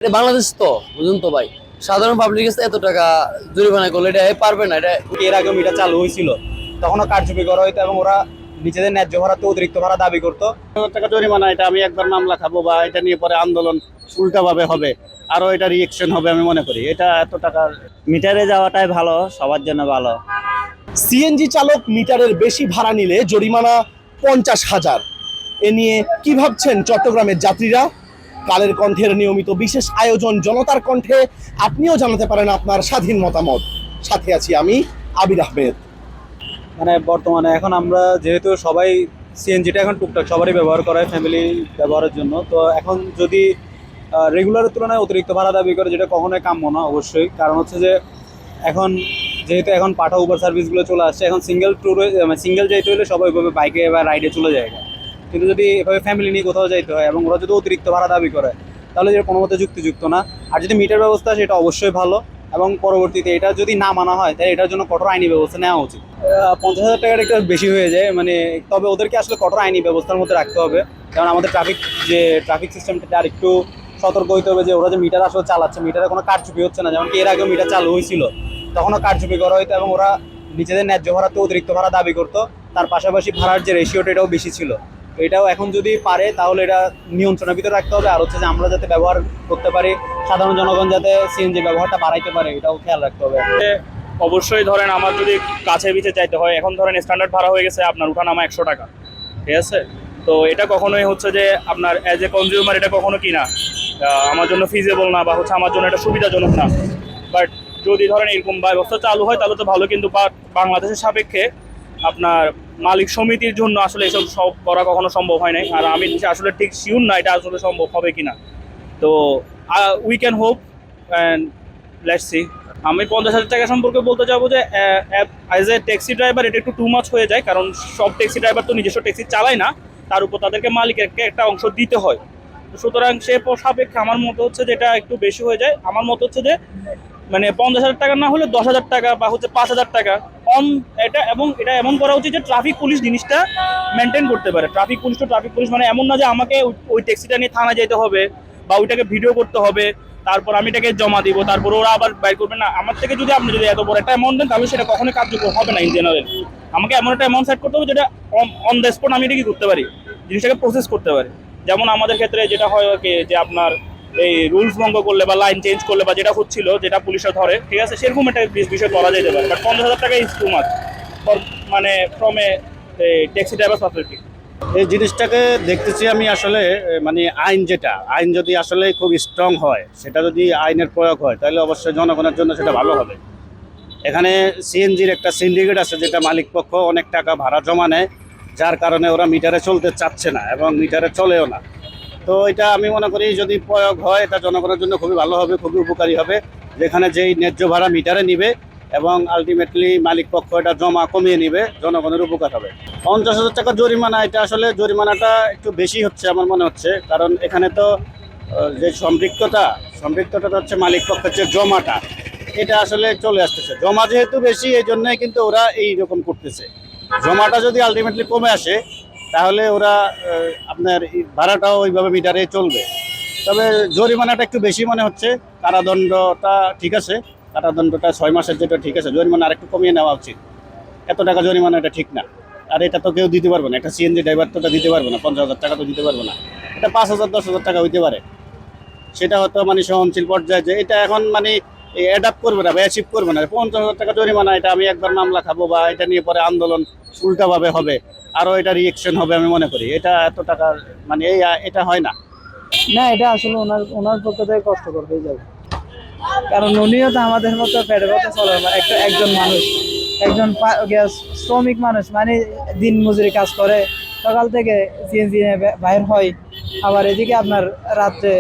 এটা বাংলাদেশ তো বুঝুন তো ভাই, সাধারণ পাবলিক এত টাকা জরিমানা করলে এটা পারবে না। এটা এর আগে মিটার চালু হয়েছিল, তখনও কারচুপি করা হইতো এবং ওরা নিজেদের ন্যায্য ভাড়াতে অতিরিক্ত ভাড়া দাবি করতো। 1,000 টাকা জরিমানা, এটা আমি একবার মামলা খাবো বা এটা নিয়ে পরে আন্দোলন উল্টাভাবে হবে, আরো এটা রিয়েকশন হবে আমি মনে করি। এটা এত টাকা মিটারে যাওয়াটাই ভালো, সবার জন্য ভালো। সিএনজি চালক মিটারের বেশি ভাড়া নিলে জরিমানা 50,000। এ নিয়ে কি ভাবছেন চট্টগ্রামের যাত্রীরা? কালের কণ্ঠের নিয়মিত বিশেষ আয়োজন জনতার কণ্ঠে আপনিও জানাতে পারেন আপনার স্বাধীন মতামত। সাথে আছি আমি আবির আহমেদ। মানে বর্তমানে এখন আমরা যেহেতু সবাই সিএনজিটা এখন টুকটাক সবারই ব্যবহার করে ফ্যামিলি ব্যবহারের জন্য, তো এখন যদি রেগুলারের তুলনায় অতিরিক্ত ভাড়া দাবি করে, যেটা কখনোই কাম্য না অবশ্যই। কারণ হচ্ছে যে এখন যেহেতু এখন পাঠা উবার সার্ভিসগুলো চলে আসছে, এখন সিঙ্গেল ট্যুরে সিঙ্গেল যাইতে হলে সবাই ওইভাবে বাইকে বা রাইডে চলে যায়। কিন্তু যদি এভাবে ফ্যামিলি নিয়ে কোথাও যাইতে হয় এবং ওরা যদি অতিরিক্ত ভাড়া দাবি করে, তাহলে যেটা কোনো মতে যুক্তিযুক্ত না। আর যদি মিটার ব্যবস্থা সেটা অবশ্যই ভালো, এবং পরবর্তীতে এটা যদি না মানা হয় তাহলে এটার জন্য কঠোর আইনি ব্যবস্থা নেওয়া উচিত। 50,000 টাকার একটু বেশি হয়ে যায়, মানে তবে ওদেরকে আসলে কঠোর আইনি ব্যবস্থার মধ্যে রাখতে হবে। কারণ আমাদের ট্রাফিক সিস্টেমটা আর একটু সতর্ক হইতে হবে যে ওরা যে মিটার আসলে চালাচ্ছে, মিটারে কোনো কারচুপি হচ্ছে না। যেমন কি এর আগেও মিটার চালু হয়েছিল, তখনও কারচুপি করা হইতো এবং ওরা নিজেদের ন্যায্য ভাড়াতে অতিরিক্ত ভাড়া দাবি করতো। তার পাশাপাশি ভাড়ার যে রেশিওটা এটাও বেশি ছিল। তো এটাও এখন যদি পারে তাহলে এটা নিয়ন্ত্রণের ভিতরে রাখতে হবে। আর হচ্ছে যে আমরা যাতে ব্যবহার করতে পারি, সাধারণ জনগণ যাতে সিএনজি ব্যবহারটা বাড়াইতে পারে, এটাও খেয়াল রাখতে হবে। অবশ্যই ধরেন আমার যদি কাছে পিছে চাইতে হয়, এখন ধরেন স্ট্যান্ডার্ড ভাড়া হয়ে গেছে আপনার উঠানামা 100 টাকা, ঠিক আছে? তো এটা কখনোই হচ্ছে যে আপনার অ্যাজ এ কনজিউমার এটা কখনো কিনা আমার জন্য ফিজেবল না, বা হচ্ছে আমার জন্য এটা সুবিধাজনক না। বাট যদি ধরেন এরকম ব্যবস্থা চালু হয় তাহলে তো ভালো, কিন্তু বাংলাদেশের সাপেক্ষে আপনার মালিক সমিতির জন্য আসলে এসব সব করা কখনো সম্ভব হয় নাই। আর আমি আসলে ঠিক শিওর না এটা আসলে সম্ভব হবে কিনা। তো we can hope and let's see. আমি 50,000 টাকা সম্পর্কে বলতে চাবো যে অ্যাজ এ ট্যাক্সি ড্রাইভার এটা একটু টু মাচ হয়ে যায়, কারণ সব ট্যাক্সি ড্রাইভার তো নিজস্ব ট্যাক্সি চালায় না, তার উপর তাদেরকে মালিককে একটা অংশ দিতে হয়। সুতরাং সে সাপেক্ষে আমার মতো হচ্ছে যে এটা একটু বেশি হয়ে যায়। আমার মতো হচ্ছে যে মানে 50,000 টাকা না হলে 10,000 টাকা বা হচ্ছে 5,000 টাকা এটা, এবং এটা এমন করা উচিত যে ট্রাফিক পুলিশ জিনিসটা মেনটেন করতে পারে। ট্রাফিক পুলিশ মানে এমন না যে আমাকে ওই ট্যাক্সিটা নিয়ে থানা যেতে হবে বা ওইটাকে ভিডিও করতে হবে, তারপর আমি এটাকে জমা দিব, তারপর ওরা আবার বাইর করবে না। আমার থেকে যদি আপনি যদি এত বড় একটা অ্যামাউন্ট দেন তাহলে সেটা কখনোই কার্যকর হবে না। ইন জেনারেল আমাকে এমন একটা অ্যামাউন্ট সেট করতে হবে যেটা অন দ্য স্পট আমি এটা কি করতে পারি, জিনিসটাকে প্রসেস করতে পারি। যেমন আমাদের ক্ষেত্রে যেটা হয় যে আপনার এই রুলস ভঙ্গ করলে বা লাইন চেঞ্জ করলে বা যেটা হচ্ছিল, যেটা পুলিশে ধরে, ঠিক আছে, সেরকম একটা বিষয় করা যেতে পারে। বাট 50,000 টাকা ইজ টু মাচ মানে from a taxi driver perspective. এই জিনিসটাকে দেখতেছি আমি আসলে, মানে আইন যদি আসলে খুব স্ট্রং হয়, সেটা যদি আইনের প্রয়োগ হয় তাহলে অবশ্যই জনগণের জন্য সেটা ভালো হবে। এখানে সিএনজির একটা সিন্ডিকেট আছে, যেটা মালিক পক্ষ অনেক টাকা ভাড়া জমা নেয়, যার কারণে ওরা মিটারে চলতে চাচ্ছে না এবং মিটারে চলেও না। তো এটা আমি মনে করি যদি প্রয়োগ হয় এটা জনগণের জন্য খুবই ভালো হবে, খুবই উপকারী হবে। যেখানে যেই ন্যায্য ভাড়া মিটারে নিবে এবং আলটিমেটলি মালিক পক্ষ এটা জমা কমিয়ে নিবে, জনগণের উপকার হবে। 50,000 টাকা জরিমানা, এটা আসলে জরিমানাটা একটু বেশি হচ্ছে আমার মনে হচ্ছে। কারণ এখানে তো যে সম্পৃক্ততা হচ্ছে মালিক পক্ষের যে জমাটা, এটা আসলে চলে আসতেছে। জমা যেহেতু বেশি, এই জন্যই কিন্তু ওরা এইরকম করতেছে। জমাটা যদি আলটিমেটলি কমে আসে তাহলে ওরা আপনার ভাড়াটাও ওইভাবে মিটারে চলবে। তবে জরিমানাটা একটু বেশি মনে হচ্ছে। কারাদণ্ডটা ঠিক আছে, কারাদণ্ডটা 6 মাসের, যেটা ঠিক আছে। জরিমানা আরেকটু কমিয়ে নেওয়া উচিত। এত টাকা জরিমানা এটা ঠিক না। আর এটা তো কেউ দিতে পারবে না, একটা সিএনজি ড্রাইভার তো এটা দিতে পারবে না, 50,000 টাকা তো দিতে পারবে না। এটা 5,000 10,000 টাকা হইতে পারে, সেটা হয়তো মানে সহনশীল পর্যায়ে। যে এটা এখন মানে অ্যাডাপ্ট করবে না বা অ্যাচিভ করবে না। 50,000 টাকা জরিমানা, এটা আমি একবার মামলা খাবো বা এটা নিয়ে পরে আন্দোলন উল্টাভাবে হবে, আরও এটা রিয়েকশন হবে আমি মনে করি। এটা এত টাকা মানে এটা হয় না। না, এটা আসলে ওনার ওনার পক্ষ থেকে কষ্টকর হয়ে যাবে। কারণ উনিও তো আমাদের মতো পেটে পথে চলার একজন মানুষ, একজন শ্রমিক মানুষ, মানে দিন মজুরি কাজ করে, সকাল থেকে সিএনজি নিয়ে বাইর হয়, আবার এদিকে আপনার রাত্রে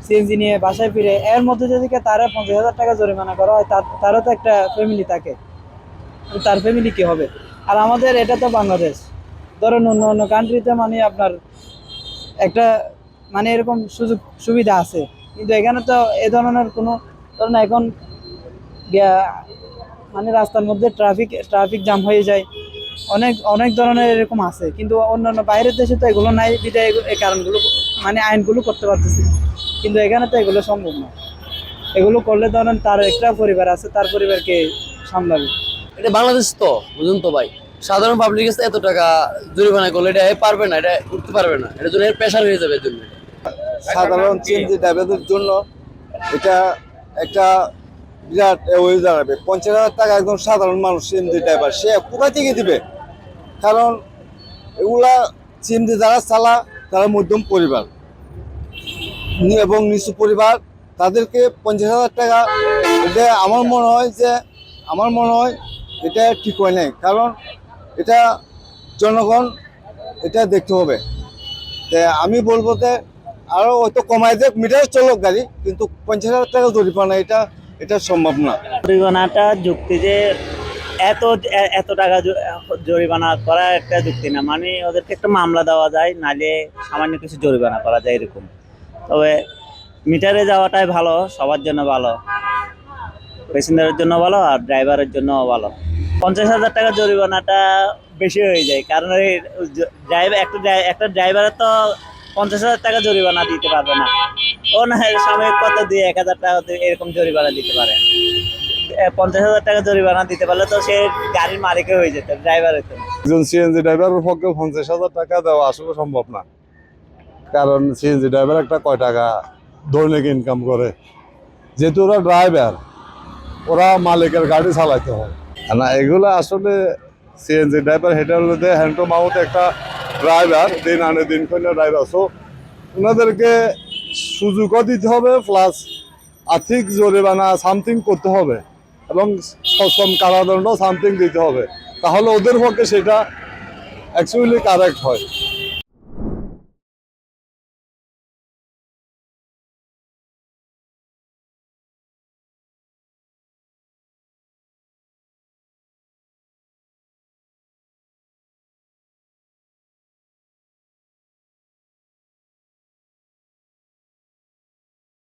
সিএনজি নিয়ে বাসায় ফিরে। এর মধ্যে যদি তারা 50,000 টাকা জরিমানা করা হয়, তারও তো একটা ফ্যামিলি থাকে, তার ফ্যামিলি কি হবে? আর আমাদের এটা তো বাংলাদেশ, ধরেন অন্য কান্ট্রিতে মানে আপনার একটা মানে এরকম সুযোগ সুবিধা আছে, কিন্তু এখানে তো এ ধরনের কোনো ধরনের এখন মানে রাস্তার মধ্যে ট্রাফিক জ্যাম হয়ে যায়, অনেক অনেক ধরনের এরকম আছে। কিন্তু অন্যান্য বাইরের দেশে তো এগুলো নাই, বিধায় এই কারণগুলো মানে আইনগুলো করতে পারতেছি। কিন্তু এখানে তো এগুলো সম্ভব না। এগুলো করলে ধরেন তার একটা পরিবার আছে, তার পরিবারকে সামলাবে। এটা বাংলাদেশ তো, বুঝুন তো ভাই, সাধারণ পাবলিক কাছে এত টাকা জরিমানা করলে এটা পারবে না, এটা উঠতে পারবে না, এটা জন্য প্রেশার হয়ে যাবে এর জন্য। সাধারণ সিএনজি ড্রাইভারদের জন্য এটা একটা বিরাট হয়ে দাঁড়াবে। 50,000 টাকা একদম সাধারণ মানুষ সিএনজি ড্রাইভার সে কোথা থেকে দিবে? কারণ এগুলা সিএনজি যারা চালা তারা মধ্যম পরিবার এবং নিচু পরিবার, তাদেরকে 50,000 টাকা এটা আমার মনে হয় এটা ঠিক হয় নাই। কারণ এটা জনগণ এটা দেখতে হবে। আমি বলবো যে আরো হয়তো কমাই দেয়, মিটার চলক গাড়ি, কিন্তু 50,000 টাকা জরিমানা এটা সম্ভব না। জরিমানাটা যুক্তি যে এত টাকা জরিমানা করা একটা যুক্তি না, মানে ওদেরকে একটা মামলা দেওয়া যায়, নালে সামান্য কিছু জরিমানা করা যায় এরকম। তবে মিটারে যাওয়াটাই ভালো, সবার জন্য ভালো, প্যাসেঞ্জারের জন্য ভালো আর ড্রাইভারের জন্য ভালো। 50,000 টাকা জরিমানাটা বেশি হয়ে যায়, কারণ একটা ড্রাইভারের তো 50,000 টাকা জরিমানা দিতে পারবে না। ও না সাময়িক কত দিয়ে 1,000 টাকা এরকম জরিমানা দিতে পারে। 50,000 টাকা জরিমানা দিতে পারলে তো সে গাড়ির মালিকই হয়ে যেত, ড্রাইভারের তো। একজন সিএনজি ড্রাইভারের পক্ষে 50,000 টাকা দেওয়া আসলে সম্ভব না। কারণ সিএনজি ড্রাইভার একটা কয় টাকা দৈনিক ইনকাম করে, যেহেতু ওরা ড্রাইভার, ওরা মালিকের গাড়ি চালাইতে হয় না। এগুলো আসলে সিএনজি ড্রাইভার হেঁটে হলে হ্যান্ড টু মাউথ একটা ড্রাইভার, দিন আনে দিন করে ড্রাইভার, সো ওনাদেরকে সুযোগও দিতে হবে, প্লাস আর্থিক জরিমানা সামথিং করতে হবে এবং সশ্রম কারাদণ্ড সামথিং দিতে হবে, তাহলে ওদের পক্ষে সেটা অ্যাকচুয়ালি কারেক্ট হয়।